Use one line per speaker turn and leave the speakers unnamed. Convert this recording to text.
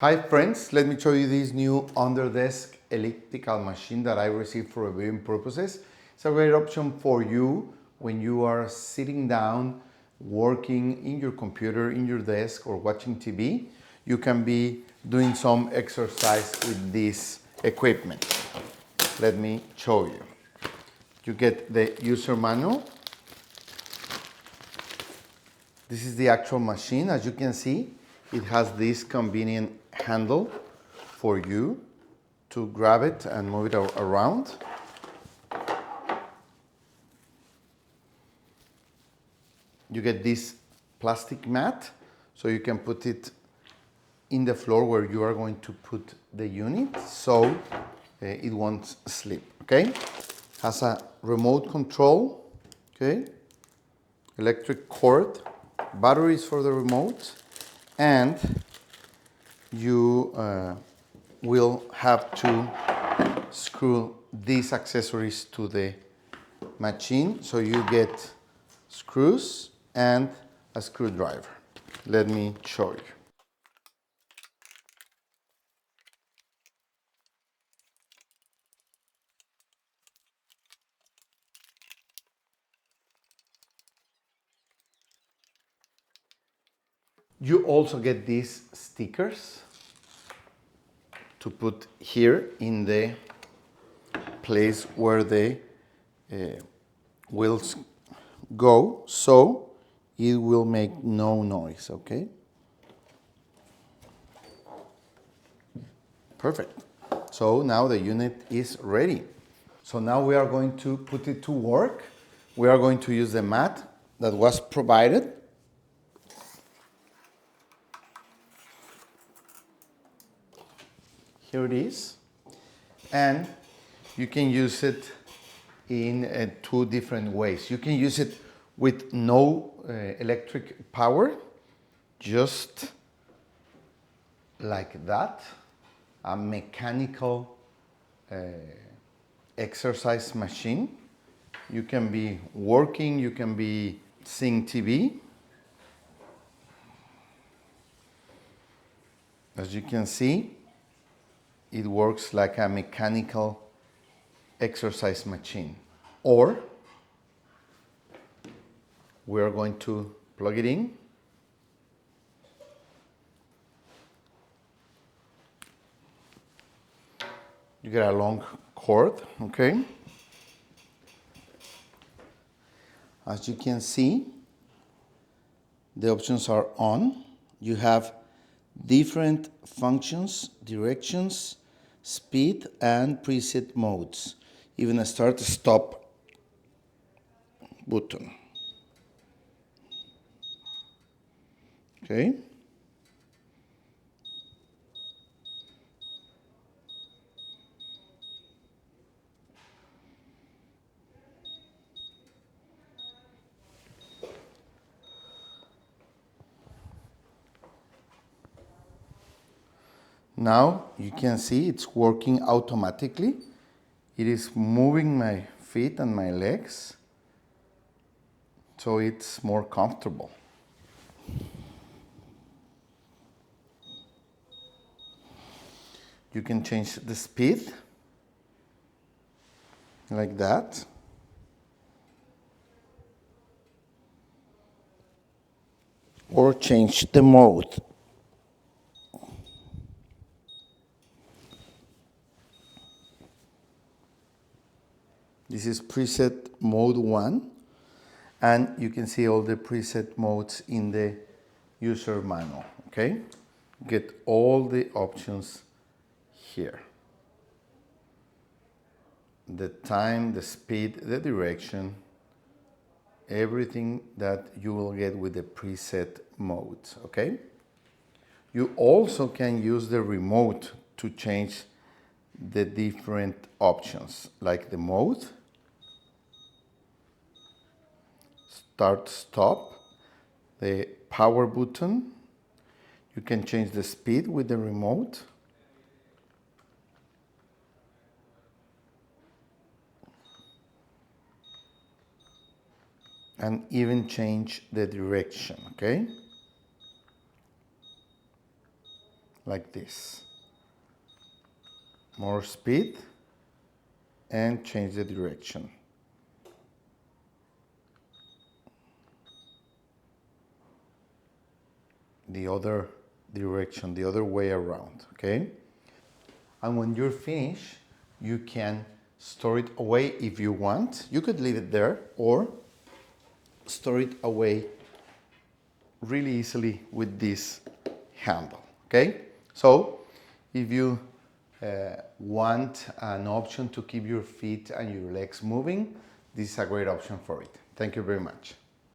Hi friends, let me show you this new under-desk elliptical machine that I received for reviewing purposes. It's a great option for you when you are sitting down, working in your computer, in your desk, or watching TV. You can be doing some exercise with this equipment. Let me show you. You get the user manual. This is the actual machine. As you can see, it has this convenient handle for you to grab it and move it around. You get this plastic mat, so you can put it in the floor where you are going to put the unit, so it won't slip, okay? Has a remote control, okay? Electric cord, batteries for the remote, and you will have to screw these accessories to the machine, so you get screws and a screwdriver. Let me show you. You also get these stickers to put here in the place where the wheels go, so it will make no noise, okay? Perfect. So now the unit is ready. So now we are going to put it to work. We are going to use the mat that was provided. Here it is. And you can use it in two different ways. You can use it with no electric power, just like that, a mechanical exercise machine. You can be working, you can be seeing TV. As you can see, it works like a mechanical exercise machine. Or we are going to plug it in. You get a long cord, okay? As you can see, the options are on. You have different functions, directions, speed, and preset modes. Even a start-stop button. Okay? Now you can see it's working automatically. It is moving my feet and my legs, so it's more comfortable. You can change the speed like that. Or change the mode. This is preset mode 1, and you can see all the preset modes in the user manual, okay? Get all the options here. The time, the speed, the direction, everything that you will get with the preset modes, okay? You also can use the remote to change the different options, like the mode, start, stop, the power button. You can change the speed with the remote. And even change the direction, okay? like this. More speed and change the direction. The other direction, the other way around, okay? And when you're finished, you can store it away if you want. You could leave it there or store it away really easily with this handle, okay? So if you want an option to keep your feet and your legs moving, this is a great option for it. Thank you very much.